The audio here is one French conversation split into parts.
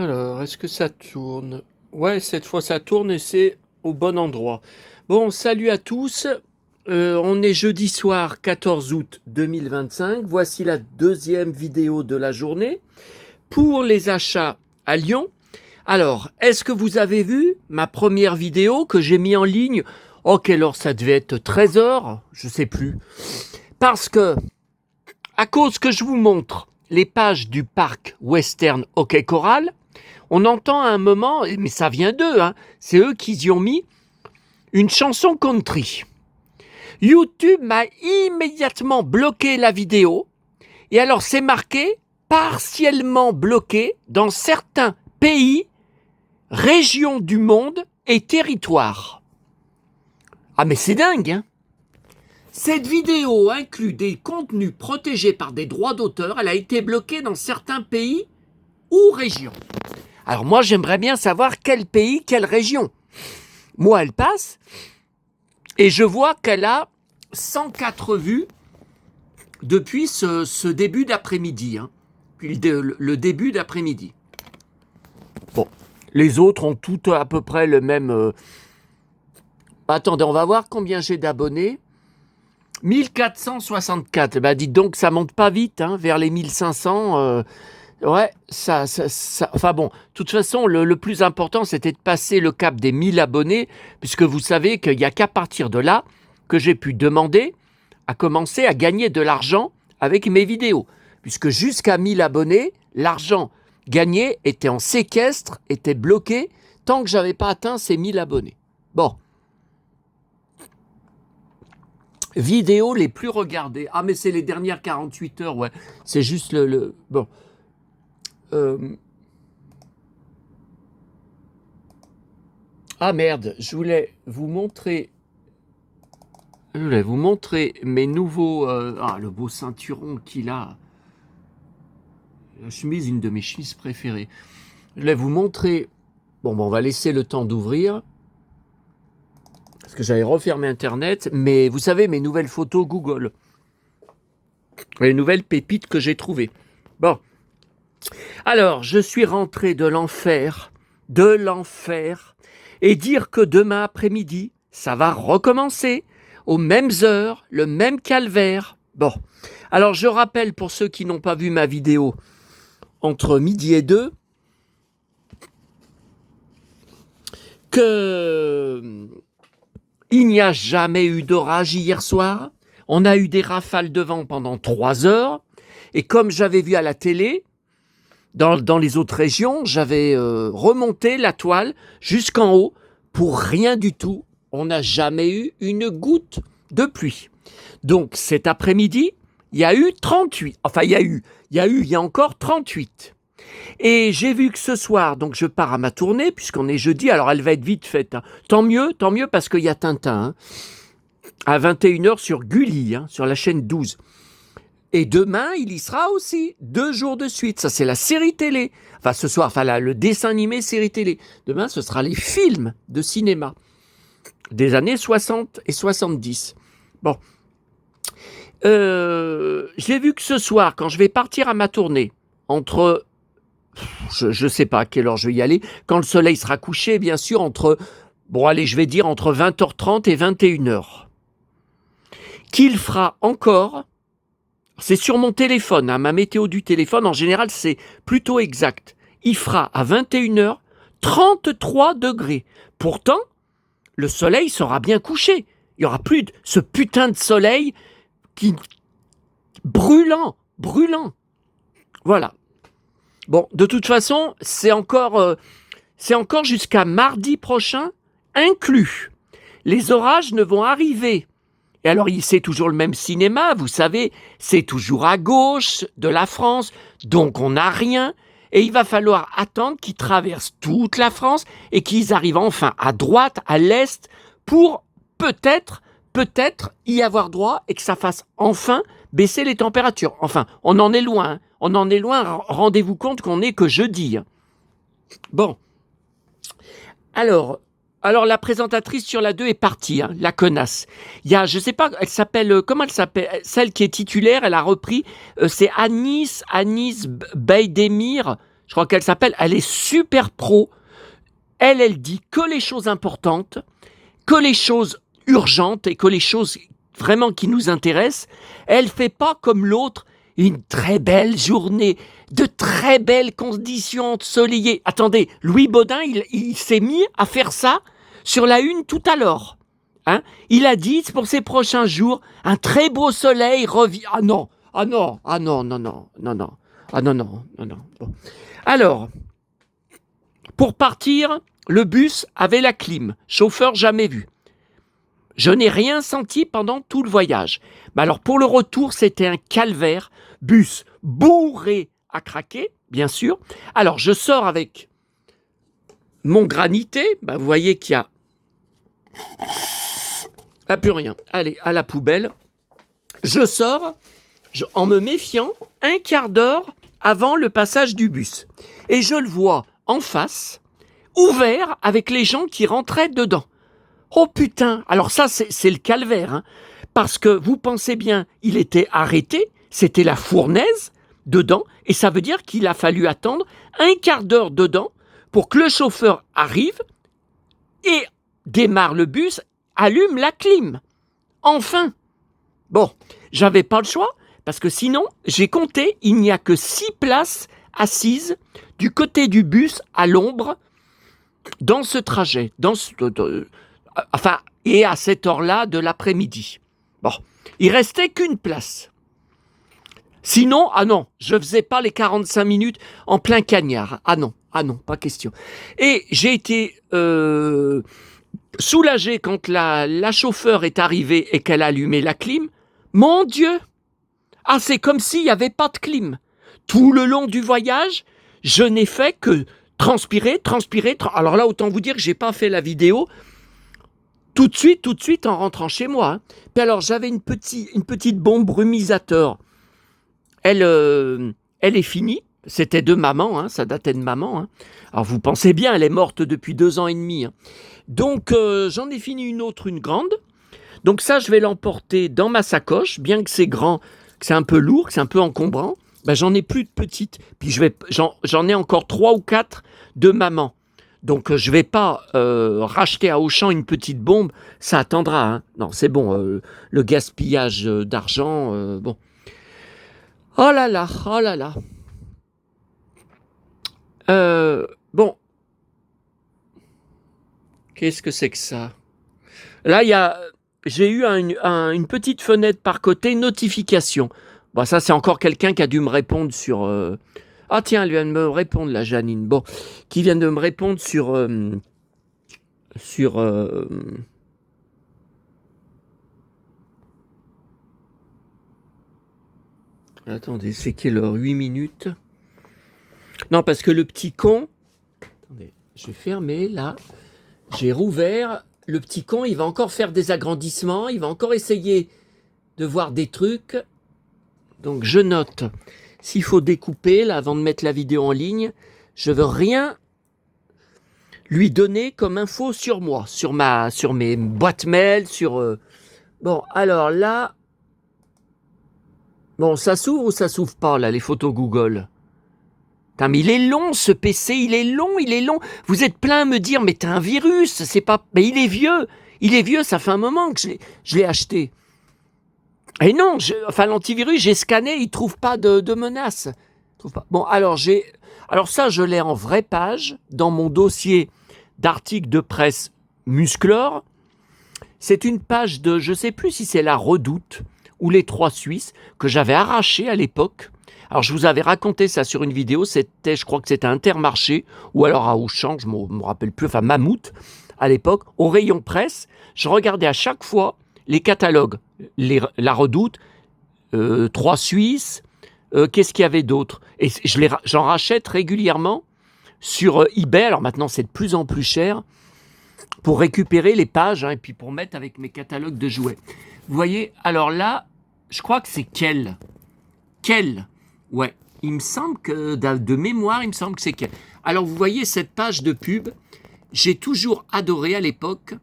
Alors, est-ce que ça tourne? Ouais, cette fois ça tourne et c'est au bon endroit. Bon, salut à tous. On est jeudi soir 14 août 2025. Voici la deuxième vidéo de la journée pour les achats à Lyon. Alors, est-ce que vous avez vu ma première vidéo que j'ai mis en ligne? Oh, quelle heure ça devait être? 13 heures? Je sais plus. Parce que, à cause que je vous montre les pages du parc Western Hockey Coral, on entend à un moment, mais ça vient d'eux, hein, c'est eux qui y ont mis une chanson country. YouTube m'a immédiatement bloqué la vidéo, et alors c'est marqué partiellement bloqué dans certains pays, régions du monde et territoires. Ah mais c'est dingue, hein. Cette vidéo inclut des contenus protégés par des droits d'auteur, elle a été bloquée dans certains pays ou régions. Alors moi, j'aimerais bien savoir quel pays, quelle région. Moi, elle passe et je vois qu'elle a 104 vues depuis ce début d'après-midi. Hein. Puis le début d'après-midi. Bon, les autres ont toutes à peu près le même... Attendez, on va voir combien j'ai d'abonnés. 1464. Ben, dites donc, ça monte pas vite, hein, vers les 1500. Ouais, enfin bon, de toute façon, le plus important, c'était de passer le cap des 1000 abonnés, puisque vous savez qu'il n'y a qu'à partir de là que j'ai pu demander à commencer à gagner de l'argent avec mes vidéos. Puisque jusqu'à 1000 abonnés, l'argent gagné était en séquestre, était bloqué, tant que j'avais pas atteint ces 1000 abonnés. Bon. Vidéos les plus regardées. Ah, mais c'est les dernières 48 heures, ouais. C'est juste bon. Ah merde, je voulais vous montrer mes nouveaux... le beau ceinturon qu'il a. La chemise, une de mes chemises préférées. Je voulais vous montrer... Bon, on va laisser le temps d'ouvrir. Parce que j'avais refermé Internet. Mais vous savez, mes nouvelles photos Google. Les nouvelles pépites que j'ai trouvées. Bon. Alors, je suis rentré de l'enfer. Et dire que demain après-midi, ça va recommencer. Aux mêmes heures, le même calvaire. Bon, alors je rappelle pour ceux qui n'ont pas vu ma vidéo entre midi et 2 que il n'y a jamais eu d'orage hier soir. On a eu des rafales de vent pendant 3 heures. Et comme j'avais vu à la télé, dans les autres régions, j'avais remonté la toile jusqu'en haut pour rien du tout. On n'a jamais eu une goutte de pluie. Donc cet après-midi, il y a eu 38. Enfin, il y a encore 38. Et j'ai vu que ce soir, donc je pars à ma tournée, puisqu'on est jeudi, alors elle va être vite faite. Hein. Tant mieux, parce qu'il y a Tintin, hein, à 21h sur Gulli, hein, sur la chaîne 12. Et demain, il y sera aussi, 2 jours de suite. Ça, c'est la série télé. Enfin, ce soir, le dessin animé série télé. Demain, ce sera les films de cinéma des années 60 et 70. Bon. J'ai vu que ce soir, quand je vais partir à ma tournée, entre... Je ne sais pas à quelle heure je vais y aller, quand le soleil sera couché, bien sûr, entre 20h30 et 21h. Qu'il fera encore... C'est sur mon téléphone, hein, ma météo du téléphone, en général, c'est plutôt exact. Il fera à 21h 33 degrés. Pourtant, le soleil sera bien couché. Il n'y aura plus de ce putain de soleil qui... brûlant. Voilà. Bon, de toute façon, c'est encore jusqu'à mardi prochain inclus. Les orages ne vont arriver. Et alors, c'est toujours le même cinéma, vous savez, c'est toujours à gauche de la France, donc on n'a rien. Et il va falloir attendre qu'ils traversent toute la France et qu'ils arrivent enfin à droite, à l'est, pour peut-être y avoir droit et que ça fasse enfin baisser les températures. Enfin, on en est loin, hein. On en est loin, rendez-vous compte qu'on n'est que jeudi. Hein. Bon. Alors, la présentatrice sur la 2 est partie, hein, la connasse. Il y a, je sais pas, comment elle s'appelle, celle qui est titulaire, elle a repris, c'est Anis Baydemir je crois qu'elle s'appelle, elle est super pro. Elle dit que les choses importantes, que les choses urgentes et que les choses vraiment qui nous intéressent. Elle fait pas comme l'autre, une très belle journée, de très belles conditions ensoleillées. Attendez, Louis Baudin, il s'est mis à faire ça sur la une tout à l'heure. Hein, il a dit pour ces prochains jours, un très beau soleil revient. Ah non, ah non, ah non, non, non, non, non, ah non, non, non, non. Bon. Alors, pour partir, le bus avait la clim, chauffeur jamais vu. Je n'ai rien senti pendant tout le voyage. Mais alors pour le retour, c'était un calvaire, bus bourré à craquer, bien sûr. Alors je sors avec mon granité, vous voyez qu'il y a plus rien. Allez, à la poubelle. Je sors en me méfiant un quart d'heure avant le passage du bus. Et je le vois en face, ouvert avec les gens qui rentraient dedans. Oh putain, alors ça c'est le calvaire, hein, parce que vous pensez bien, il était arrêté, c'était la fournaise dedans, et ça veut dire qu'il a fallu attendre un quart d'heure dedans pour que le chauffeur arrive et démarre le bus, allume la clim. Enfin. Bon, j'avais pas le choix, parce que sinon, j'ai compté, il n'y a que 6 places assises du côté du bus à l'ombre dans ce trajet, et à cette heure-là de l'après-midi. Bon, il restait qu'une place. Sinon, ah non, je faisais pas les 45 minutes en plein cagnard. Ah non, pas question. Et j'ai été soulagé quand la chauffeur est arrivée et qu'elle a allumé la clim. Mon Dieu! Ah, c'est comme s'il n'y avait pas de clim. Tout le long du voyage, je n'ai fait que transpirer. Alors là, autant vous dire que j'ai pas fait la vidéo tout de suite en rentrant chez moi. Hein. Puis alors, j'avais une petite bombe brumisateur. Elle est finie. C'était de maman, hein, ça datait de maman. Hein. Alors, vous pensez bien, elle est morte depuis 2 ans et demi. Hein. Donc, j'en ai fini une autre, une grande. Donc ça, je vais l'emporter dans ma sacoche, bien que c'est grand, que c'est un peu lourd, que c'est un peu encombrant. J'en ai plus de petites. Puis j'en ai encore 3 ou 4 de maman. Donc je vais pas racheter à Auchan une petite bombe, ça attendra. Hein. Non, c'est bon, le gaspillage d'argent, bon. Oh là là, oh là là. Bon. Qu'est-ce que c'est que ça? Là, j'ai eu une petite fenêtre par côté, notification. Bon, ça, c'est encore quelqu'un qui a dû me répondre sur... Ah tiens, elle vient de me répondre, la Janine. Bon, qui vient de me répondre sur... Attendez, c'est quelle heure? 8 minutes? Non, parce que le petit con... Attendez, je vais fermer, là. J'ai rouvert. Le petit con, il va encore faire des agrandissements. Il va encore essayer de voir des trucs. Donc, je note. S'il faut découper, là, avant de mettre la vidéo en ligne, je veux rien lui donner comme info sur moi, sur mes boîtes mail, sur... Bon, alors là... Bon, ça s'ouvre ou ça s'ouvre pas, là, les photos Google? Putain, mais il est long, ce PC, il est long. Vous êtes plein à me dire, mais t'as un virus, c'est pas... Mais il est vieux, ça fait un moment que je l'ai acheté. Et non, l'antivirus, j'ai scanné, il trouve pas de menace. Bon, alors ça, je l'ai en vraie page, dans mon dossier d'articles de presse Musclor. C'est une page de, je sais plus si c'est la Redoute ou les 3 Suisses, que j'avais arraché à l'époque. Alors, je vous avais raconté ça sur une vidéo, je crois que c'était Intermarché, ou alors à Auchan, je ne me rappelle plus, enfin Mammouth, à l'époque, au rayon presse, je regardais à chaque fois les catalogues, la Redoute, 3 Suisses, qu'est-ce qu'il y avait d'autre? Et j'en rachète régulièrement sur eBay, alors maintenant c'est de plus en plus cher, pour récupérer les pages, hein, et puis pour mettre avec mes catalogues de jouets. Vous voyez, alors là, je crois que c'est Quel. Ouais, il me semble que, de mémoire, il me semble que c'est Quel. Alors vous voyez cette page de pub, j'ai toujours adoré à l'époque,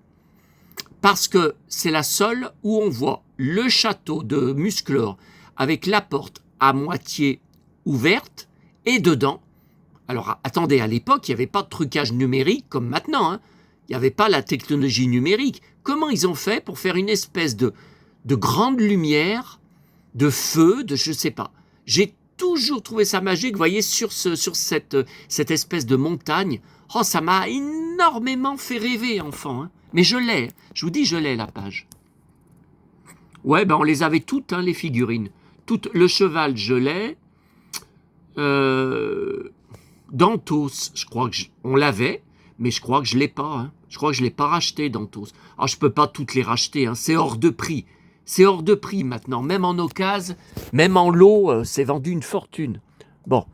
parce que c'est la seule où on voit le château de Musclor avec la porte à moitié ouverte, et dedans, Alors, attendez, à l'époque, il n'y avait pas de trucage numérique comme maintenant. Hein. Il n'y avait pas la technologie numérique. Comment ils ont fait pour faire une espèce de grande lumière, de feu, de je ne sais pas. J'ai toujours trouvé ça magique, vous voyez, sur cette espèce de montagne. Oh, ça m'a énormément fait rêver, enfant. Hein. Mais je l'ai, je vous dis, je l'ai, la page. Ouais, ben on les avait toutes, hein, les figurines. Toutes, le cheval, je l'ai. Dantos, je crois on l'avait, mais je crois que je ne l'ai pas. Hein. Je crois que je ne l'ai pas racheté, Dantos. Alors, je ne peux pas toutes les racheter, hein. C'est hors de prix. C'est hors de prix maintenant. Même en occasion, même en lot, c'est vendu une fortune. Bon.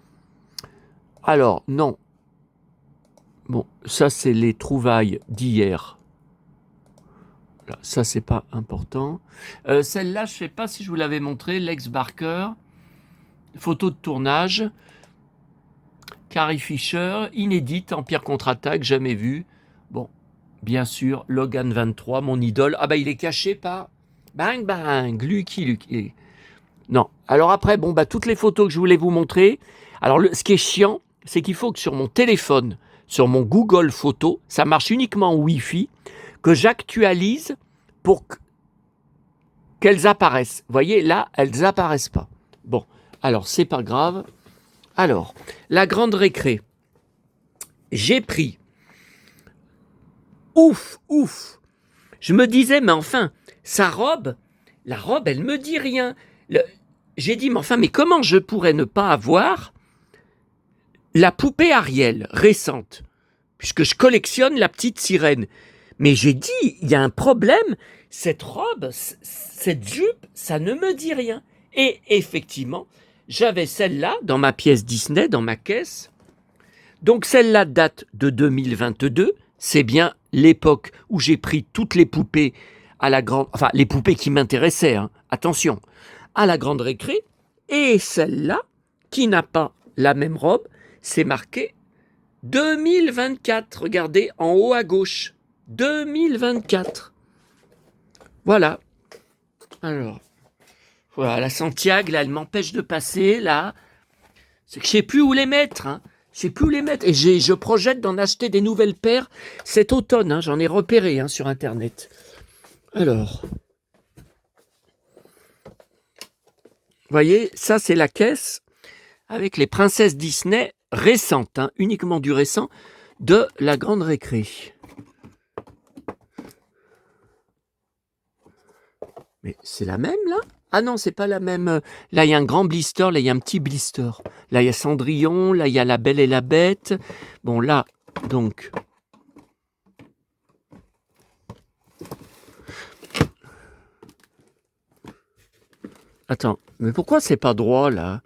Alors, non. Bon, ça, c'est les trouvailles d'hier. Ça, c'est pas important. Celle-là, je ne sais pas si je vous l'avais montré. Lex Barker. Photo de tournage. Carrie Fisher, inédite, Empire contre-attaque, jamais vue. Bon, bien sûr, Logan 23, mon idole. Ah bah il est caché par Bang Bang, Lucky. Non, alors après, bon bah toutes les photos que je voulais vous montrer. Alors ce qui est chiant, c'est qu'il faut que sur mon téléphone, sur mon Google Photos, ça marche uniquement en Wi-Fi, que j'actualise pour qu'elles apparaissent. Vous voyez, là, elles apparaissent pas. Bon, alors c'est pas grave. Alors, la grande récré, j'ai pris, ouf, je me disais, mais enfin, sa robe, la robe, elle me dit rien. J'ai dit, mais enfin, mais comment je pourrais ne pas avoir la poupée Ariel récente, puisque je collectionne la petite sirène. Mais j'ai dit, il y a un problème, cette robe, cette jupe, ça ne me dit rien. Et effectivement, j'avais celle-là dans ma pièce Disney, dans ma caisse. Donc celle-là date de 2022. C'est bien l'époque où j'ai pris toutes les poupées à la grande... Enfin, les poupées qui m'intéressaient, hein, attention, à la grande récré. Et celle-là, qui n'a pas la même robe, c'est marqué 2024. Regardez, en haut à gauche. 2024. Voilà. Alors... Voilà, la Santiago, là, elle m'empêche de passer, là. C'est que je ne sais plus où les mettre, hein. Je ne sais plus où les mettre. Et je projette d'en acheter des nouvelles paires cet automne, hein. J'en ai repéré, hein, sur Internet. Alors. Vous voyez, ça, c'est la caisse avec les princesses Disney récentes, hein, uniquement du récent, de la grande récré. Mais c'est la même, là ? Ah non, c'est pas la même. Là, il y a un grand blister, là, il y a un petit blister. Là, il y a Cendrillon, là, il y a La Belle et la Bête. Bon, là, donc... Attends, mais pourquoi c'est pas droit, là ?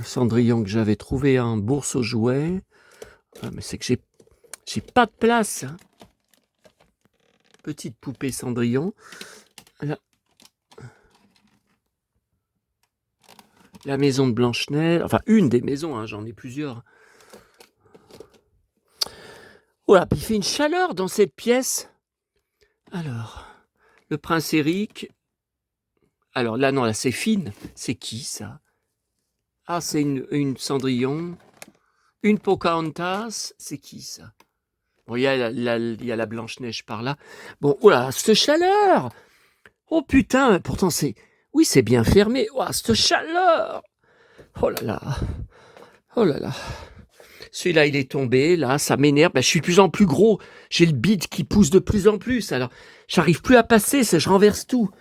Cendrillon que j'avais trouvé en bourse aux jouets. Ah, mais c'est que j'ai pas de place, hein. Petite poupée Cendrillon. Là. La maison de Blanche-Neige. Enfin, une des maisons, hein, j'en ai plusieurs. Voilà, puis il fait une chaleur dans cette pièce. Alors, le prince Eric. Alors là, non, là, c'est fine. C'est qui, ça ? Ah, c'est une Cendrillon. Une Pocahontas. C'est qui, ça ? Bon, il y a la Blanche-Neige par là. Bon, oh là, cette chaleur! Oh putain, pourtant c'est... Oui, c'est bien fermé. Oh, cette chaleur! Oh là là. Oh là là. Celui-là, il est tombé. Là, ça m'énerve. Ben, je suis de plus en plus gros. J'ai le bide qui pousse de plus en plus. Alors, j'arrive plus à passer. Je renverse tout.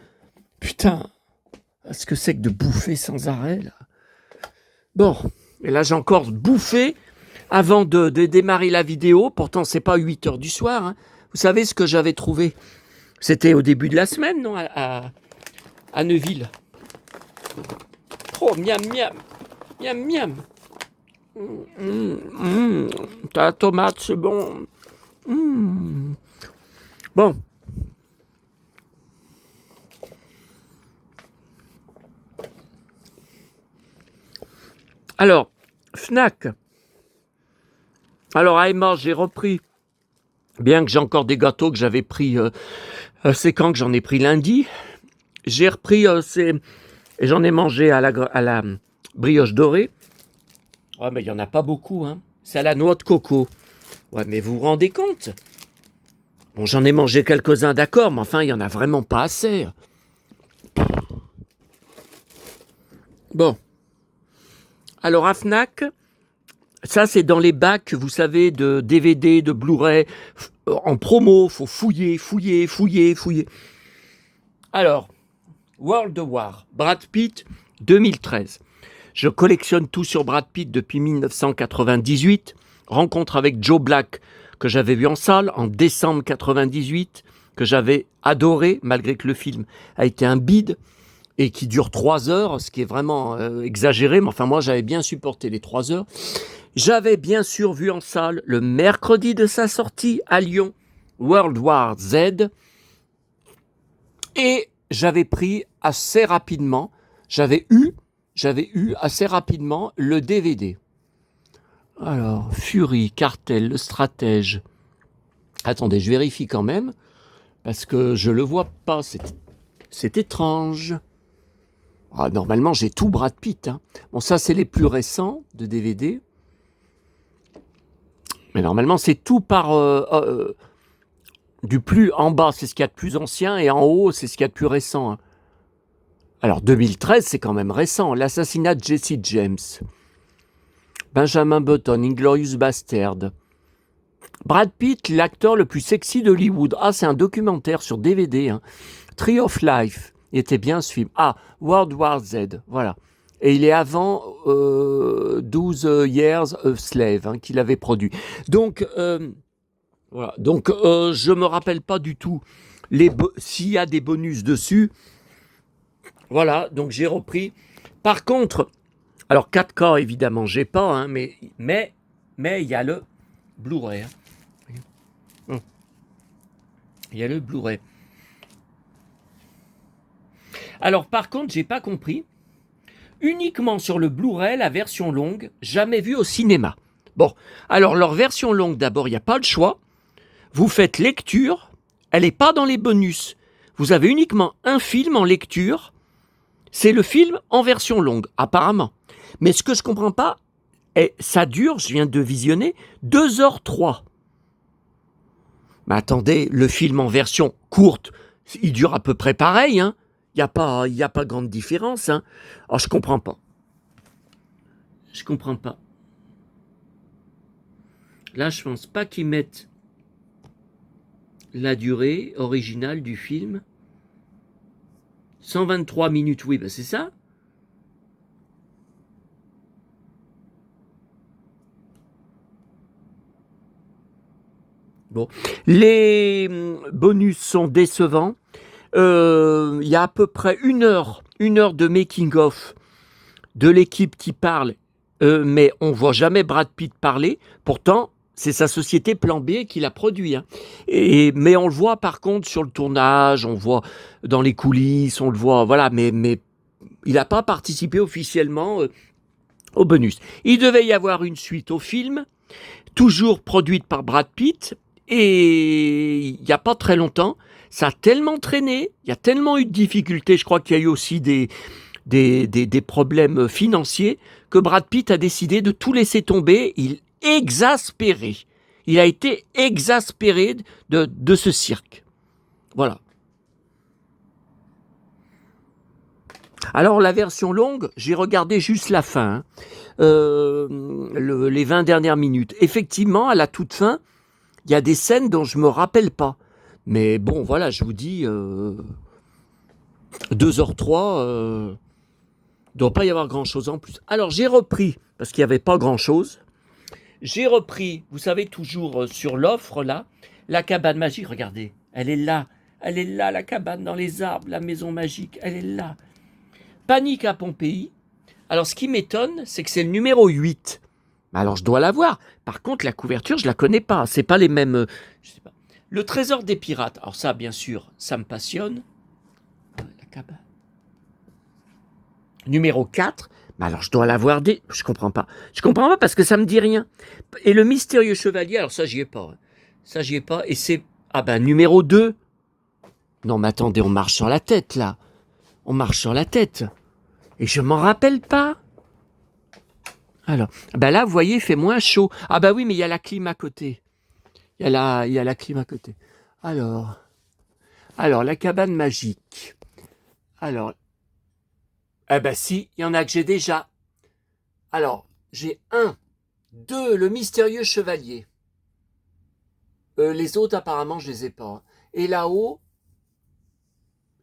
Putain. Qu'est-ce que c'est que de bouffer sans arrêt, là? Bon. Et là, j'ai encore bouffé avant de démarrer la vidéo. Pourtant, c'est pas 8h du soir. Hein. Vous savez ce que j'avais trouvé? C'était au début de la semaine, non, à Neuville. Oh, miam, miam. Miam, miam. Ta tomate, c'est bon. Bon. Alors, Fnac. Alors, à Emma, j'ai repris, bien que j'ai encore des gâteaux que j'avais pris, c'est quand que j'en ai pris lundi. J'ai repris Et j'en ai mangé à la brioche dorée. Ouais, mais il n'y en a pas beaucoup, hein. C'est à la noix de coco. Ouais, mais vous vous rendez compte? Bon, j'en ai mangé quelques-uns, d'accord, mais enfin, il n'y en a vraiment pas assez. Bon. Alors, à Fnac, ça, c'est dans les bacs, vous savez, de DVD, de Blu-ray, en promo, faut fouiller, fouiller, fouiller, fouiller. Alors, World War, Brad Pitt, 2013. Je collectionne tout sur Brad Pitt depuis 1998. Rencontre avec Joe Black, que j'avais vu en salle en décembre 98, que j'avais adoré, malgré que le film a été un bide, et qui dure 3 heures, ce qui est vraiment exagéré, mais enfin moi j'avais bien supporté les 3 heures. J'avais bien sûr vu en salle, le mercredi de sa sortie à Lyon, World War Z, et j'avais pris assez rapidement, j'avais eu assez rapidement le DVD. Alors, Fury, Cartel, le stratège. Attendez, je vérifie quand même, parce que je le vois pas, c'est étrange. Ah, normalement, j'ai tout Brad Pitt. Hein. Bon, ça, c'est les plus récents de DVD. Mais normalement, c'est tout par... du plus en bas, c'est ce qu'il y a de plus ancien, et en haut, c'est ce qu'il y a de plus récent. Hein. Alors, 2013, c'est quand même récent. L'assassinat de Jesse James. Benjamin Button, Inglourious Bastard. Brad Pitt, l'acteur le plus sexy d'Hollywood. Ah, c'est un documentaire sur DVD. Hein. Tree of Life. Il était bien ce film. Ah, World War Z. Voilà. Et il est avant 12 Years a Slave hein, qu'il avait produit. Donc, voilà. Donc je ne me rappelle pas du tout s'il y a des bonus dessus. Voilà, donc j'ai repris. Par contre, alors 4K évidemment, j'ai pas, hein, mais il y a le Blu-ray. Hein. Il y a le Blu-ray. Alors par contre, j'ai pas compris. Uniquement sur le Blu-ray, la version longue, jamais vue au cinéma. Bon, alors leur version longue, d'abord, il n'y a pas le choix. Vous faites lecture, elle n'est pas dans les bonus. Vous avez uniquement un film en lecture. C'est le film en version longue, apparemment. Mais ce que je ne comprends pas, ça dure, je viens de visionner, 2h03. Mais attendez, le film en version courte, il dure à peu près pareil, hein. Il n'y a pas grande différence. Hein. Alors, je comprends pas. Je comprends pas. Là, je pense pas qu'ils mettent la durée originale du film. 123 minutes, oui, ben c'est ça. Bon. Les bonus sont décevants. Il y a à peu près une heure de making-of de l'équipe qui parle, mais on ne voit jamais Brad Pitt parler. Pourtant, c'est sa société Plan B qui l'a produit. Hein. Mais on le voit par contre sur le tournage, on le voit dans les coulisses, on le voit, voilà, mais il n'a pas participé officiellement au bonus. Il devait y avoir une suite au film, toujours produite par Brad Pitt, et il n'y a pas très longtemps, ça a tellement traîné, il y a tellement eu de difficultés, je crois qu'il y a eu aussi des problèmes financiers, que Brad Pitt a décidé de tout laisser tomber. Il exaspéré. Il a été exaspéré de ce cirque. Voilà. Alors la version longue, j'ai regardé juste la fin, hein. Les 20 dernières minutes. Effectivement, à la toute fin, il y a des scènes dont je ne me rappelle pas. Mais bon, voilà, je vous dis, 2h03, il ne doit pas y avoir grand-chose en plus. Alors j'ai repris, parce qu'il n'y avait pas grand-chose, j'ai repris, vous savez, toujours sur l'offre, là, la cabane magique. Regardez, elle est là, la cabane dans les arbres, la maison magique, elle est là. Panique à Pompéi. Alors ce qui m'étonne, c'est que c'est le numéro 8. Alors je dois l'avoir. Par contre, la couverture, je ne la connais pas. C'est pas les mêmes... je sais pas. Le trésor des pirates. Alors ça, bien sûr, ça me passionne. La cabane. Numéro 4. Mais alors je dois l'avoir des... Je comprends pas. Je comprends pas parce que ça me dit rien. Et le mystérieux chevalier, alors ça, j'y ai pas. Ça, j'y ai pas. Et c'est... Ah ben, numéro 2. Non, mais attendez, on marche sur la tête, là. On marche sur la tête. Et je m'en rappelle pas. Alors, ben là, vous voyez, il fait moins chaud. Ah bah oui, mais il y a la clim à côté. Il y a la clim à côté. Alors, la cabane magique. Alors, eh ben si, il y en a que j'ai déjà. Alors, j'ai 1, 2, le mystérieux chevalier. Les autres, apparemment, je les ai pas. Et là-haut,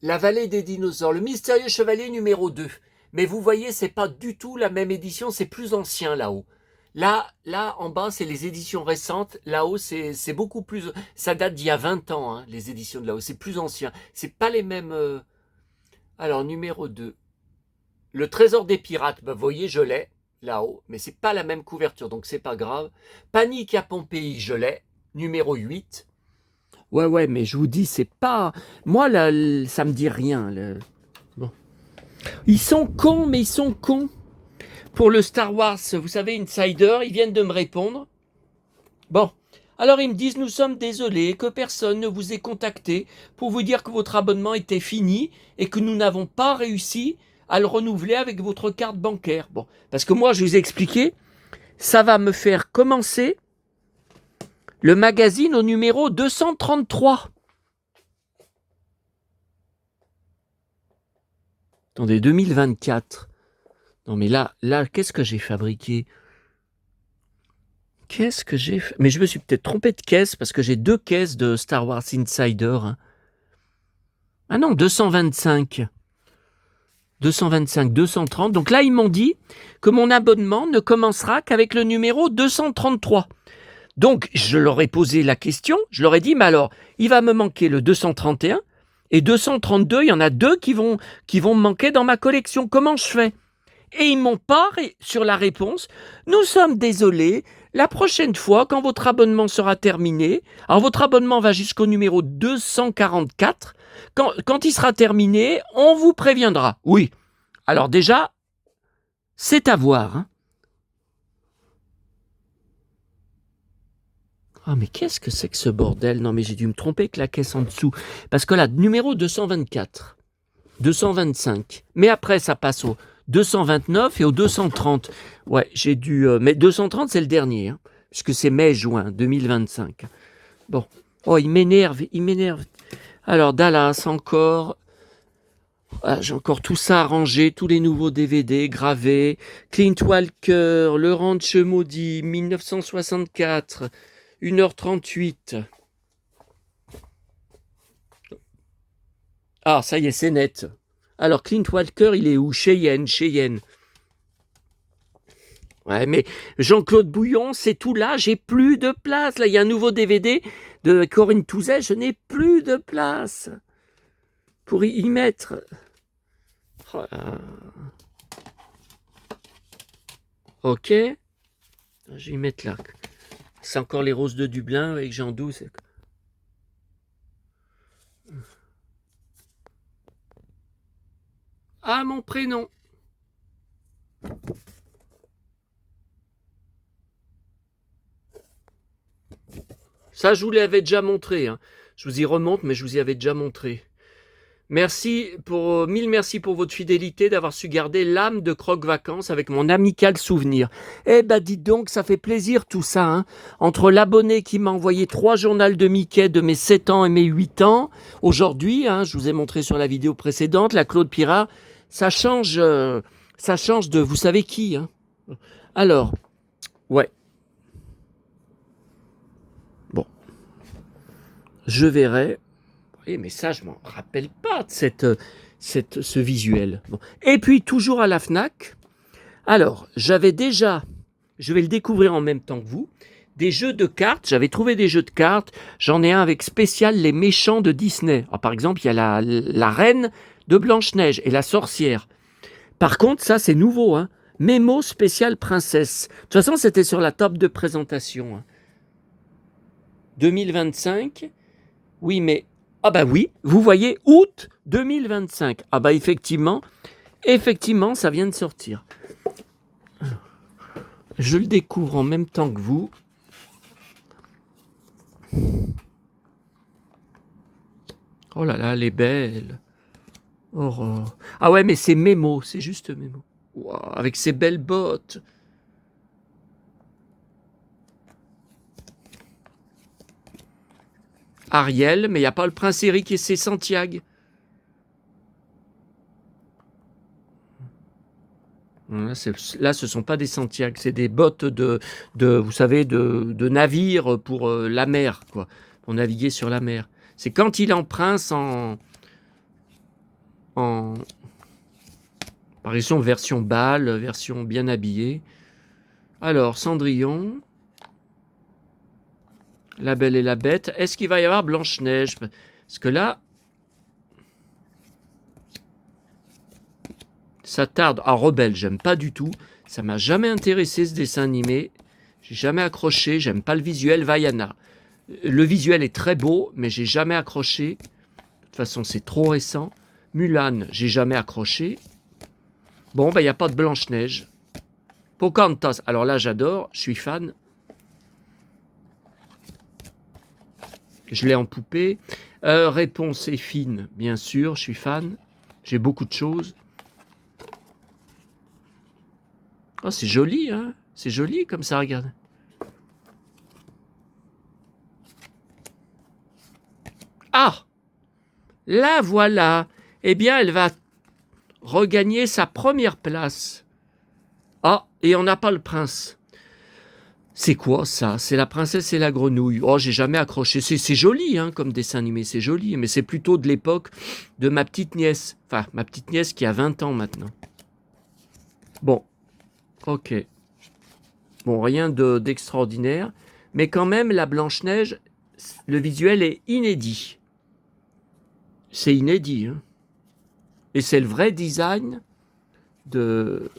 la vallée des dinosaures, le mystérieux chevalier numéro 2. Mais vous voyez, c'est pas du tout la même édition, c'est plus ancien là-haut. Là, en bas, c'est les éditions récentes. Là-haut, c'est beaucoup plus... Ça date d'il y a 20 ans, hein, les éditions de là-haut. C'est plus ancien. C'est pas les mêmes... Alors, numéro 2. Le trésor des pirates, bah, vous voyez, je l'ai là-haut, mais c'est pas la même couverture, donc c'est pas grave. Panique à Pompéi, je l'ai, numéro 8. Ouais, mais je vous dis, c'est pas... Moi, là, ça me dit rien. Bon. Ils sont cons, mais ils sont cons. Pour le Star Wars, vous savez, Insider, ils viennent de me répondre. Bon. Alors ils me disent, nous sommes désolés que personne ne vous ait contacté pour vous dire que votre abonnement était fini et que nous n'avons pas réussi à le renouveler avec votre carte bancaire. Bon, parce que moi, je vous ai expliqué, ça va me faire commencer le magazine au numéro 233. Attendez, 2024. Non mais là, qu'est-ce que j'ai fabriqué? Qu'est-ce que j'ai fait? Mais je me suis peut-être trompé de caisse parce que j'ai 2 caisses de Star Wars Insider. Ah non, 225. 225, 230. Donc là, ils m'ont dit que mon abonnement ne commencera qu'avec le numéro 233. Donc, je leur ai posé la question. Je leur ai dit, mais alors, il va me manquer le 231 et 232. Il y en a 2 qui vont me manquer dans ma collection. Comment je fais? Et ils m'ont pas sur la réponse. Nous sommes désolés. La prochaine fois, quand votre abonnement sera terminé, alors votre abonnement va jusqu'au numéro 244. Quand il sera terminé, on vous préviendra. Oui. Alors déjà, c'est à voir. Hein. Ah, mais qu'est-ce que c'est que ce bordel? Non, mais j'ai dû me tromper avec la caisse en dessous. Parce que là, numéro 224, 225. Mais après, ça passe au 229 et au 230. Ouais, j'ai dû... mais 230, c'est le dernier. Hein, puisque c'est mai-juin 2025. Bon. Oh, il m'énerve. Alors, Dallas, encore... Ah, j'ai encore tout ça arrangé, tous les nouveaux DVD gravés. Clint Walker, Le Ranch Maudit, 1964, 1h38. Ah, ça y est, c'est net. Alors, Clint Walker, il est où? Cheyenne. Ouais, mais Jean-Claude Bouillon, c'est tout là, j'ai plus de place. Là, il y a un nouveau DVD de Corinne Touzet, je n'ai plus de place pour y mettre. Oh là. Ok. Je vais y mettre là. C'est encore les roses de Dublin avec Jean Douce. Ah, mon prénom. Ça, je vous l'avais déjà montré. Hein. Je vous y remonte, mais je vous y avais déjà montré. Mille merci pour votre fidélité, d'avoir su garder l'âme de Croque Vacances avec mon amical souvenir. Eh ben, dites donc, ça fait plaisir tout ça. Hein. Entre l'abonné qui m'a envoyé 3 journaux de Mickey de mes 7 ans et mes 8 ans, aujourd'hui, hein, je vous ai montré sur la vidéo précédente, la Claude Pirat, ça change de vous savez qui. Hein. Alors, ouais. Bon, je verrai. Mais ça, je m'en rappelle pas de ce visuel. Bon. Et puis, toujours à la FNAC, alors, j'avais déjà, je vais le découvrir en même temps que vous, des jeux de cartes. J'avais trouvé des jeux de cartes. J'en ai un avec spécial les méchants de Disney. Alors, par exemple, il y a la reine de Blanche-Neige et la sorcière. Par contre, ça, c'est nouveau. Hein. Mémo spécial princesse. De toute façon, c'était sur la table de présentation. Hein. 2025. Oui, mais... Ah bah oui, vous voyez, août 2025. Ah bah effectivement, ça vient de sortir. Je le découvre en même temps que vous. Oh là là, elle est belle. Horreur. Ah ouais, mais c'est Mémo, c'est juste Mémo. Wow, avec ses belles bottes. Ariel, mais il n'y a pas le prince Eric et c'est Santiago. Là, ce ne sont pas des Santiago, c'est des bottes vous savez, de navire pour la mer, quoi, pour naviguer sur la mer. C'est quand il est en prince par exemple, version bal, version bien habillée. Alors, Cendrillon, La Belle et la Bête. Est-ce qu'il va y avoir Blanche-Neige? Parce que là, ça tarde. Ah, Rebelle, j'aime pas du tout. Ça m'a jamais intéressé ce dessin animé. J'ai jamais accroché. J'aime pas le visuel. Vaiana. Le visuel est très beau, mais j'ai jamais accroché. De toute façon, c'est trop récent. Mulan, j'ai jamais accroché. Bon, ben, il n'y a pas de Blanche-Neige. Pocahontas, alors là, j'adore. Je suis fan. Je l'ai en poupée. Réponse est fine, bien sûr. Je suis fan. J'ai beaucoup de choses. Oh, c'est joli, hein? C'est joli comme ça, regarde. Ah! Là, voilà. Eh bien, elle va regagner sa première place. Ah, et on n'a pas le prince. C'est quoi ça? C'est la princesse et la grenouille. Oh, j'ai jamais accroché. C'est joli, hein, comme dessin animé, c'est joli. Mais c'est plutôt de l'époque de ma petite nièce. Enfin, ma petite nièce qui a 20 ans maintenant. Bon, ok. Bon, rien d'extraordinaire. Mais quand même, la Blanche-Neige, le visuel est inédit. C'est inédit, hein. Et c'est le vrai design de...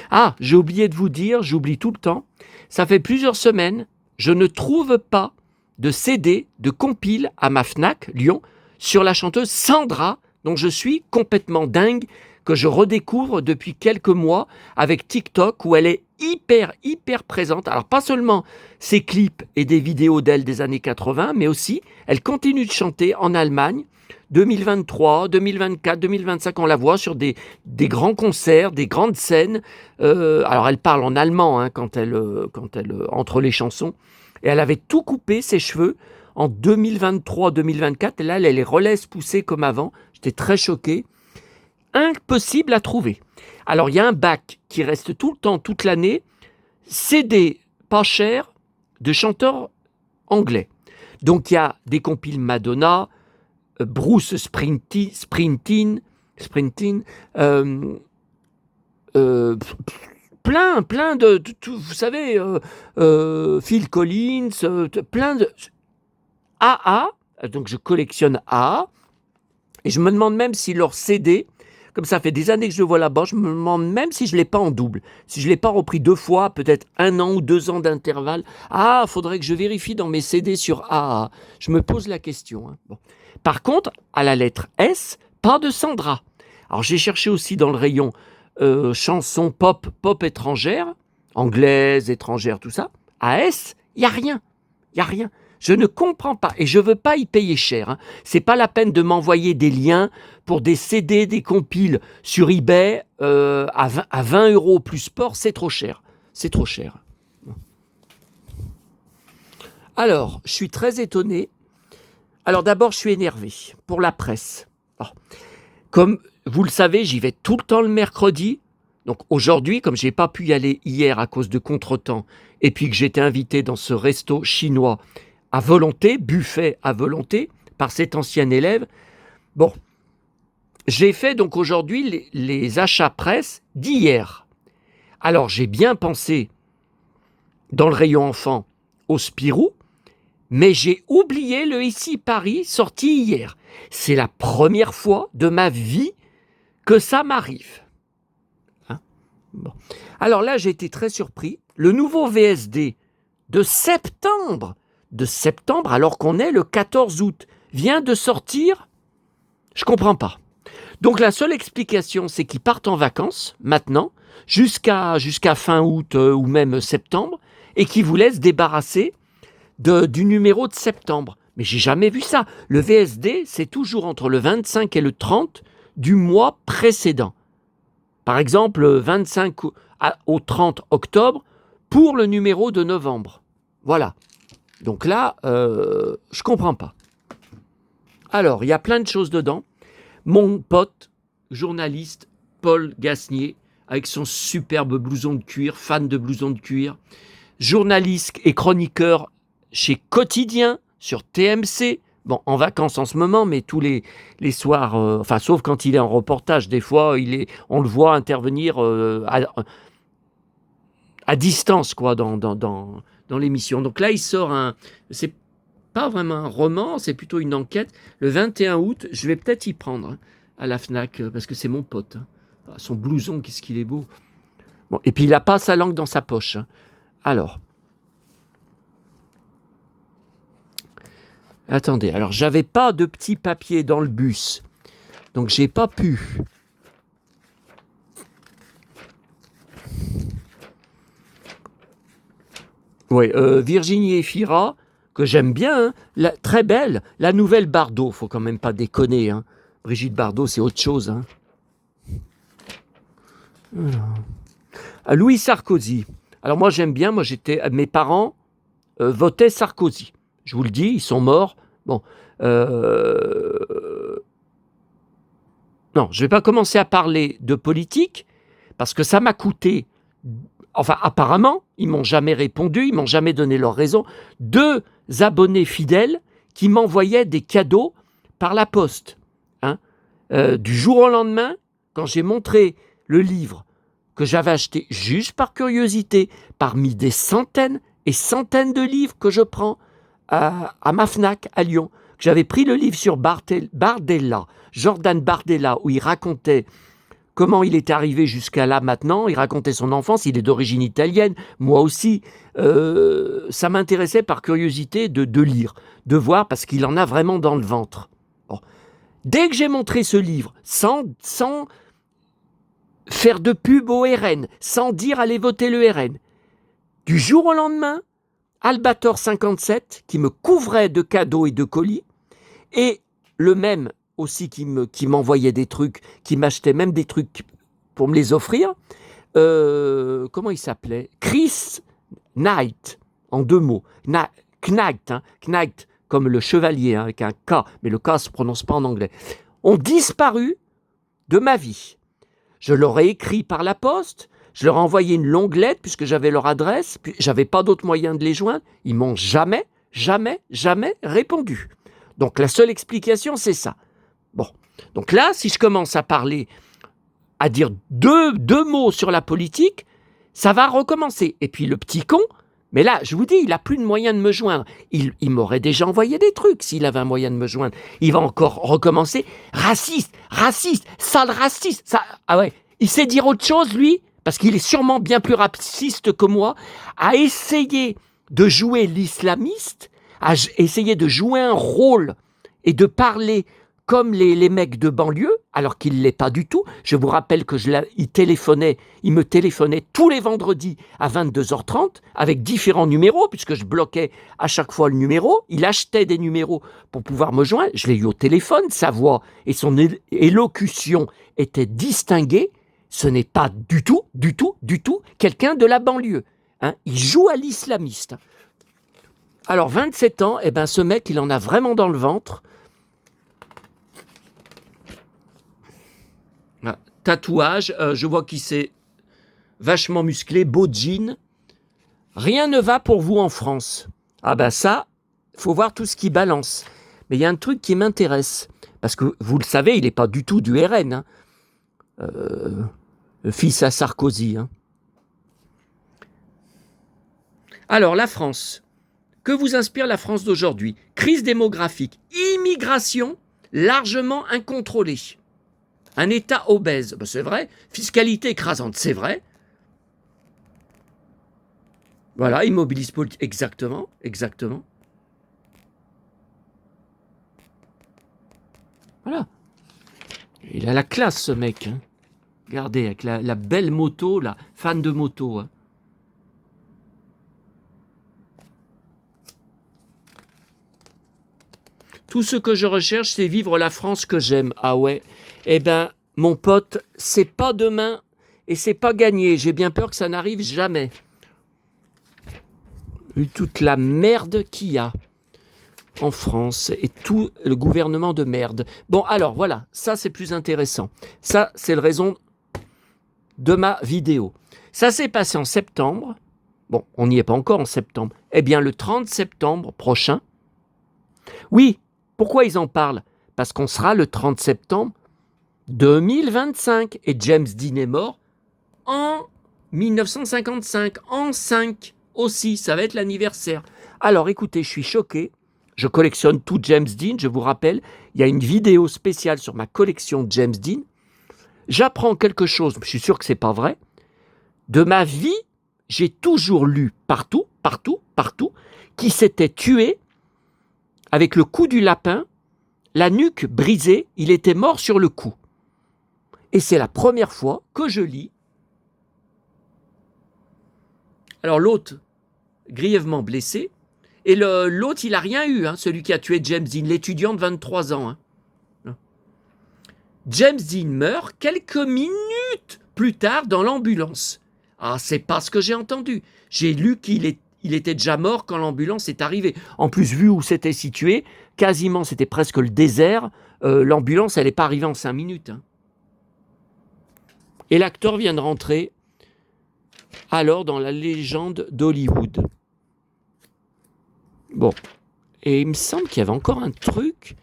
Ah, j'ai oublié de vous dire, j'oublie tout le temps, ça fait plusieurs semaines, je ne trouve pas de CD, de compile à ma Fnac, Lyon, sur la chanteuse Sandra, dont je suis complètement dingue, que je redécouvre depuis quelques mois avec TikTok, où elle est hyper présente. Alors pas seulement ses clips et des vidéos d'elle des années 80, mais aussi elle continue de chanter en Allemagne. 2023, 2024, 2025, on la voit sur des grands concerts, des grandes scènes. Alors elle parle en allemand hein, quand elle entre les chansons. Et elle avait tout coupé, ses cheveux, en 2023-2024. Et là, elle les relaisse pousser comme avant. J'étais très choqué. Impossible à trouver. Alors, il y a un bac qui reste tout le temps, toute l'année, CD pas cher de chanteurs anglais. Donc, il y a des compiles Madonna, Bruce Springsteen, plein de vous savez, Phil Collins, plein de AA, donc je collectionne AA, et je me demande même si leur CD, comme ça fait des années que je le vois là-bas, je me demande même si je ne l'ai pas en double, si je ne l'ai pas repris 2 fois, peut-être 1 an ou 2 ans d'intervalle. Ah, il faudrait que je vérifie dans mes CD sur AA. Je me pose la question. Hein. Bon. Par contre, à la lettre S, pas de Sandra. Alors j'ai cherché aussi dans le rayon chansons pop étrangères, anglaises, étrangères, tout ça. À S, il n'y a rien. Il n'y a rien. Je ne comprends pas et je ne veux pas y payer cher. Hein. Ce n'est pas la peine de m'envoyer des liens pour des CD, des compiles sur eBay à 20 € plus sport. C'est trop cher. C'est trop cher. Alors, je suis très étonné. Alors d'abord, je suis énervé pour la presse. Alors, comme vous le savez, j'y vais tout le temps le mercredi. Donc aujourd'hui, comme je n'ai pas pu y aller hier à cause de contretemps, et puis que j'étais invité dans ce resto chinois à volonté, buffet à volonté, par cet ancien élève, bon, j'ai fait donc aujourd'hui les achats presse d'hier. Alors j'ai bien pensé, dans le rayon enfant, au Spirou, mais j'ai oublié le Ici Paris sorti hier. C'est la première fois de ma vie que ça m'arrive. Hein? Bon. Alors là, j'ai été très surpris. Le nouveau VSD de septembre, alors qu'on est le 14 août, vient de sortir. Je comprends pas. Donc la seule explication, c'est qu'ils partent en vacances maintenant, jusqu'à fin août ou même septembre, et qu'ils vous laissent débarrasser du numéro de septembre. Mais j'ai jamais vu ça. Le VSD, c'est toujours entre le 25 et le 30 du mois précédent. Par exemple, 25 au 30 octobre pour le numéro de novembre. Voilà. Donc là, je comprends pas. Alors, il y a plein de choses dedans. Mon pote, journaliste, Paul Gasnier, avec son superbe blouson de cuir, fan de blouson de cuir, journaliste et chroniqueur chez Quotidien, sur TMC, bon, en vacances en ce moment, mais tous les soirs, enfin, sauf quand il est en reportage, des fois, on le voit intervenir à distance, quoi, dans l'émission. Donc là, il sort c'est pas vraiment un roman, c'est plutôt une enquête. Le 21 août, je vais peut-être y prendre hein, à la FNAC, parce que c'est mon pote. Hein. Son blouson, qu'est-ce qu'il est beau. Bon, et puis, il n'a pas sa langue dans sa poche. Hein. Alors, attendez, alors j'avais pas de petit papier dans le bus, donc j'ai pas pu. Oui, Virginie Efira, que j'aime bien, hein, très belle, la nouvelle Bardot, faut quand même pas déconner. Hein. Brigitte Bardot, c'est autre chose. Hein. Louis Sarkozy. Alors moi j'aime bien, mes parents votaient Sarkozy. Je vous le dis, ils sont morts. Bon, non, je ne vais pas commencer à parler de politique, parce que ça m'a coûté, enfin apparemment, ils ne m'ont jamais répondu, ils ne m'ont jamais donné leur raison, 2 abonnés fidèles qui m'envoyaient des cadeaux par la poste. Hein. Du jour au lendemain, quand j'ai montré le livre que j'avais acheté juste par curiosité, parmi des centaines et centaines de livres que je prends à ma FNAC à Lyon, que j'avais pris le livre sur Bardella, Jordan Bardella, où il racontait comment il est arrivé jusqu'à là maintenant, il racontait son enfance, il est d'origine italienne, moi aussi, ça m'intéressait par curiosité de lire, de voir, parce qu'il en a vraiment dans le ventre. Bon. Dès que j'ai montré ce livre, sans faire de pub au RN, sans dire allez voter le RN, du jour au lendemain, Albator 57, qui me couvrait de cadeaux et de colis, et le même aussi qui m'envoyait des trucs, qui m'achetait même des trucs pour me les offrir, comment il s'appelait? Chris Knight, en 2 mots. Knight, hein, Knight, comme le chevalier, hein, avec un K, mais le K ne se prononce pas en anglais, ont disparu de ma vie. Je leur ai écrit par la poste, je leur ai envoyé une longue lettre puisque j'avais leur adresse, puis j'avais pas d'autre moyen de les joindre. Ils m'ont jamais répondu. Donc la seule explication, c'est ça. Bon, donc là, si je commence à parler, à dire deux mots sur la politique, ça va recommencer. Et puis le petit con, mais là, je vous dis, il n'a plus de moyen de me joindre. Il m'aurait déjà envoyé des trucs s'il avait un moyen de me joindre. Il va encore recommencer. Raciste, sale raciste. Ça, ah ouais, il sait dire autre chose, lui, parce qu'il est sûrement bien plus raciste que moi, à essayer de jouer l'islamiste, à essayer de jouer un rôle et de parler comme les mecs de banlieue, alors qu'il ne l'est pas du tout. Je vous rappelle que il me téléphonait tous les vendredis à 22h30 avec différents numéros, puisque je bloquais à chaque fois le numéro. Il achetait des numéros pour pouvoir me joindre. Je l'ai eu au téléphone, sa voix et son élocution étaient distinguées. Ce n'est pas du tout quelqu'un de la banlieue. Hein. Il joue à l'islamiste. Alors, 27 ans, eh ben, ce mec, il en a vraiment dans le ventre. Ah, tatouage, je vois qu'il s'est vachement musclé, beau jean. Rien ne va pour vous en France. Ah ben ça, faut voir tout ce qui balance. Mais il y a un truc qui m'intéresse, parce que vous le savez, il n'est pas du tout du RN. Hein. Fils à Sarkozy. Hein. Alors, la France. Que vous inspire la France d'aujourd'hui? Crise démographique, immigration largement incontrôlée. Un État obèse, ben c'est vrai. Fiscalité écrasante, c'est vrai. Voilà, immobilisme politique, exactement. Voilà. Il a la classe, ce mec. Hein. Regardez, avec la belle moto, la fan de moto. Hein. Tout ce que je recherche, c'est vivre la France que j'aime. Ah ouais. Eh ben, mon pote, c'est pas demain et c'est pas gagné. J'ai bien peur que ça n'arrive jamais. Vu toute la merde qu'il y a en France et tout le gouvernement de merde. Bon, alors voilà, ça c'est plus intéressant. Ça, c'est la raison de ma vidéo. Ça s'est passé en septembre. Bon, on n'y est pas encore en septembre. Eh bien, le 30 septembre prochain. Oui, pourquoi ils en parlent? Parce qu'on sera le 30 septembre 2025. Et James Dean est mort en 1955, en 5 aussi. Ça va être l'anniversaire. Alors, écoutez, je suis choqué. Je collectionne tout James Dean, je vous rappelle. Il y a une vidéo spéciale sur ma collection de James Dean. J'apprends quelque chose, je suis sûr que ce n'est pas vrai. De ma vie, j'ai toujours lu partout, qu'il s'était tué avec le coup du lapin, la nuque brisée, il était mort sur le coup. Et c'est la première fois que je lis. Alors l'autre, grièvement blessé, et l'autre, il n'a rien eu, hein, celui qui a tué James Dean, l'étudiant de 23 ans. Hein. James Dean meurt quelques minutes plus tard dans l'ambulance. Ah, c'est pas ce que j'ai entendu. J'ai lu qu'il était déjà mort quand l'ambulance est arrivée. En plus, vu où c'était situé, quasiment, c'était presque le désert. L'ambulance, elle n'est pas arrivée en 5 minutes. Hein. Et l'acteur vient de rentrer alors dans la légende d'Hollywood. Bon. Et il me semble qu'il y avait encore un truc.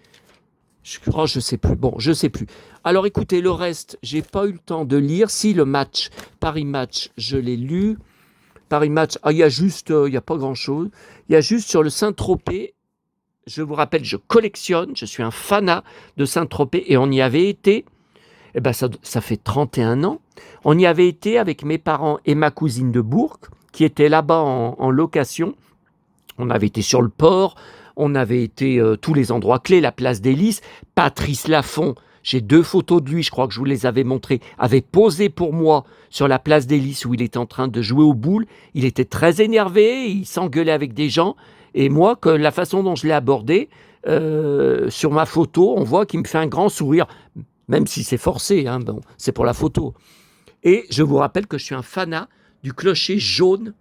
Je sais plus. Bon, je sais plus. Alors écoutez, le reste, j'ai pas eu le temps de lire. Si, le match, Paris Match, je l'ai lu. Paris Match, il y a pas grand-chose. Il y a juste sur le Saint-Tropez, je vous rappelle, je collectionne, je suis un fanat de Saint-Tropez et on y avait été, eh ben ça fait 31 ans, on y avait été avec mes parents et ma cousine de Bourg, qui étaient là-bas en location. On avait été sur le port, on avait été tous les endroits clés, la place des Lys. Patrice Laffont, j'ai 2 photos de lui, je crois que je vous les avais montrées, avait posé pour moi sur la place des Lys où il était en train de jouer aux boules. Il était très énervé, il s'engueulait avec des gens. Et moi, que la façon dont je l'ai abordé, sur ma photo, on voit qu'il me fait un grand sourire, même si c'est forcé, hein, bon, c'est pour la photo. Et je vous rappelle que je suis un fanat du clocher jaune.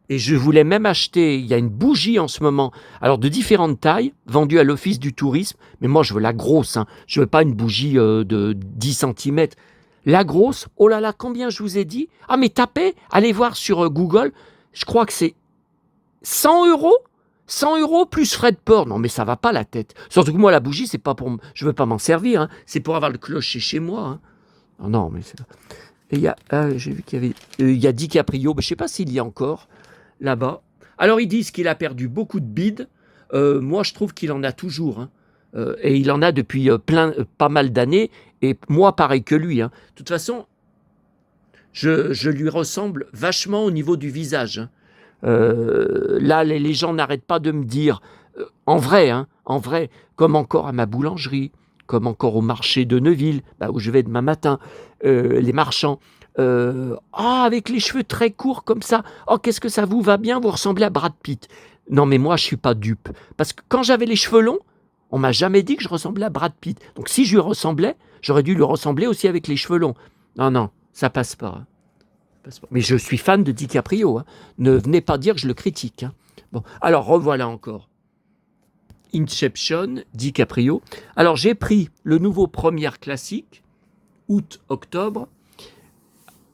Et je voulais même acheter, il y a une bougie en ce moment, alors de différentes tailles, vendue à l'Office du tourisme, mais moi je veux la grosse, hein. Je veux pas une bougie de 10 cm. La grosse, oh là là, combien je vous ai dit? Ah mais tapez, allez voir sur Google, je crois que c'est 100 euros 100 euros plus frais de port. Non mais ça va pas la tête. Surtout que moi la bougie, c'est pas pour, je veux pas m'en servir, hein. C'est pour avoir le clocher chez moi. Hein. Oh non mais c'est... Et il y a, j'ai vu qu'il y avait, il y a DiCaprio, mais je sais pas s'il y a encore là-bas. Alors ils disent qu'il a perdu beaucoup de bides. Moi je trouve qu'il en a toujours. Hein. Et il en a depuis pas mal d'années. Et moi pareil que lui. Hein. De toute façon, je lui ressemble vachement au niveau du visage. Hein. Là, les gens n'arrêtent pas de me dire, en vrai, comme encore à ma boulangerie, comme encore au marché de Neuville, où je vais demain matin, les marchands, avec les cheveux très courts comme ça, qu'est-ce que ça vous va bien, vous ressemblez à Brad Pitt. Non mais moi je suis pas dupe, parce que quand j'avais les cheveux longs, on m'a jamais dit que je ressemblais à Brad Pitt. Donc si je lui ressemblais, j'aurais dû lui ressembler aussi avec les cheveux longs. Non, ça passe pas. Mais je suis fan de DiCaprio. Hein. Ne venez pas dire que je le critique. Hein. Bon, alors revoilà encore. Inception, DiCaprio. Alors j'ai pris le nouveau Première classique, août-octobre.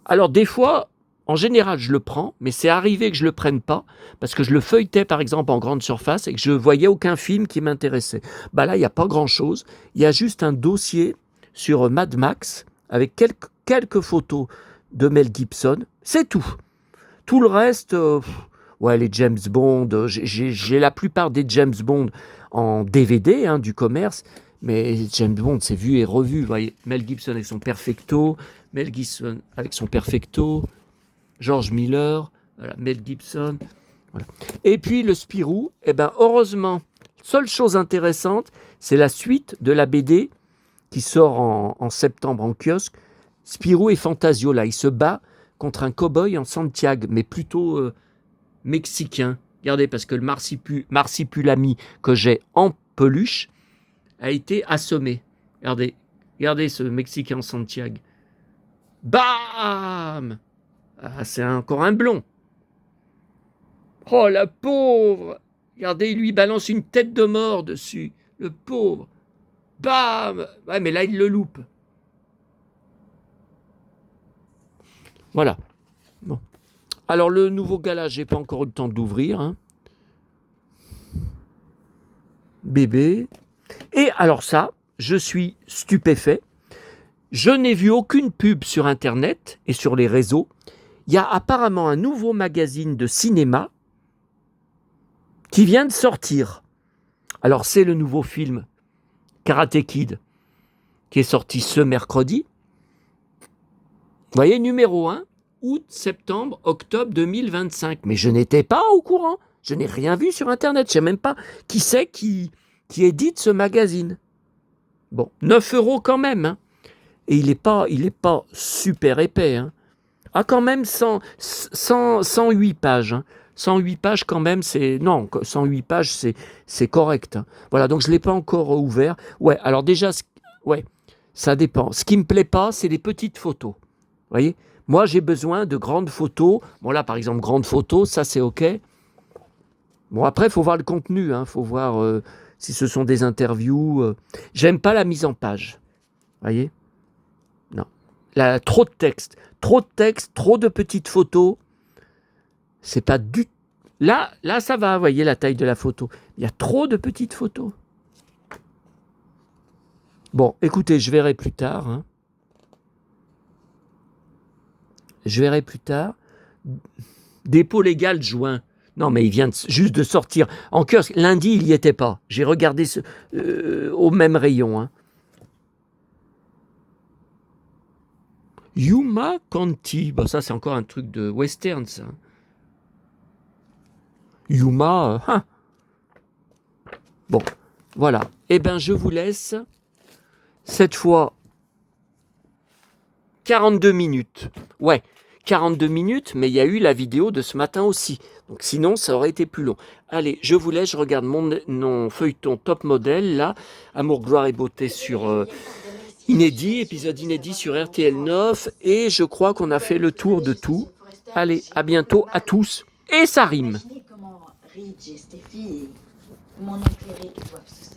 Alors des fois, en général, je le prends, mais c'est arrivé que je ne le prenne pas, parce que je le feuilletais par exemple en grande surface et que je ne voyais aucun film qui m'intéressait. Là, il n'y a pas grand-chose. Il y a juste un dossier sur Mad Max avec quelques photos de Mel Gibson. C'est tout. Tout le reste, les James Bond, j'ai la plupart des James Bond en DVD, hein, du commerce, mais James Bond, c'est vu et revu. Vous voyez, Mel Gibson avec son Perfecto, George Miller, voilà, Mel Gibson. Voilà. Et puis le Spirou, heureusement, seule chose intéressante, c'est la suite de la BD qui sort en septembre en kiosque. Spirou et Fantasio, là, il se bat contre un cow-boy en Santiago, mais plutôt mexicain. Regardez, parce que le marsipulami que j'ai en peluche a été assommé. Regardez, regardez ce Mexicain Santiago. Bam! Ah, c'est encore un blond. Oh, la pauvre! Regardez, il lui balance une tête de mort dessus. Le pauvre. Bam! Ouais, mais là, il le loupe. Voilà. Bon. Alors, le nouveau gala, j'ai pas encore eu le temps d'ouvrir. Hein. Bébé. Et alors ça, je suis stupéfait. Je n'ai vu aucune pub sur Internet et sur les réseaux. Il y a apparemment un nouveau magazine de cinéma qui vient de sortir. Alors, c'est le nouveau film Karate Kid qui est sorti ce mercredi. Vous voyez, numéro 1, août, septembre, octobre 2025. Mais je n'étais pas au courant. Je n'ai rien vu sur Internet. Je ne sais même pas qui c'est qui édite ce magazine. Bon, 9 € quand même. Hein. Et il est pas super épais. Hein. Ah, quand même 108 pages. Hein. 108 pages quand même, c'est... Non, 108 pages, c'est correct. Hein. Voilà, donc je ne l'ai pas encore ouvert. Ouais, alors déjà, ouais, ça dépend. Ce qui ne me plaît pas, c'est les petites photos. Vous voyez ? Moi, j'ai besoin de grandes photos. Bon, là, par exemple, grandes photos, ça, c'est OK. Bon, après, il faut voir le contenu. Il faut voir si ce sont des interviews. J'aime pas la mise en page. Vous voyez ? Non. Là, trop de texte, trop de petites photos. C'est pas du... Là, ça va, vous voyez la taille de la photo. Il y a trop de petites photos. Bon, écoutez, je verrai plus tard. Hein. Je verrai plus tard. Dépôt légal juin. Non, mais il vient juste de sortir. En kiosque, lundi, il n'y était pas. J'ai regardé au même rayon. Hein. Yuma Conti. Bah, ça, c'est encore un truc de western, ça. Yuma. Hein. Bon, voilà. Eh bien, je vous laisse. Cette fois, 42 minutes. Ouais, 42 minutes, mais il y a eu la vidéo de ce matin aussi. Donc sinon, ça aurait été plus long. Allez, je vous laisse, je regarde mon feuilleton top modèle, là. Amour, gloire et beauté sur inédit, épisode inédit sur RTL 9. Et je crois qu'on a fait le tour de tout. Allez, à bientôt à tous. Et ça rime. Imaginez comment Ridge et Steffi et mon oncle Eric doivent se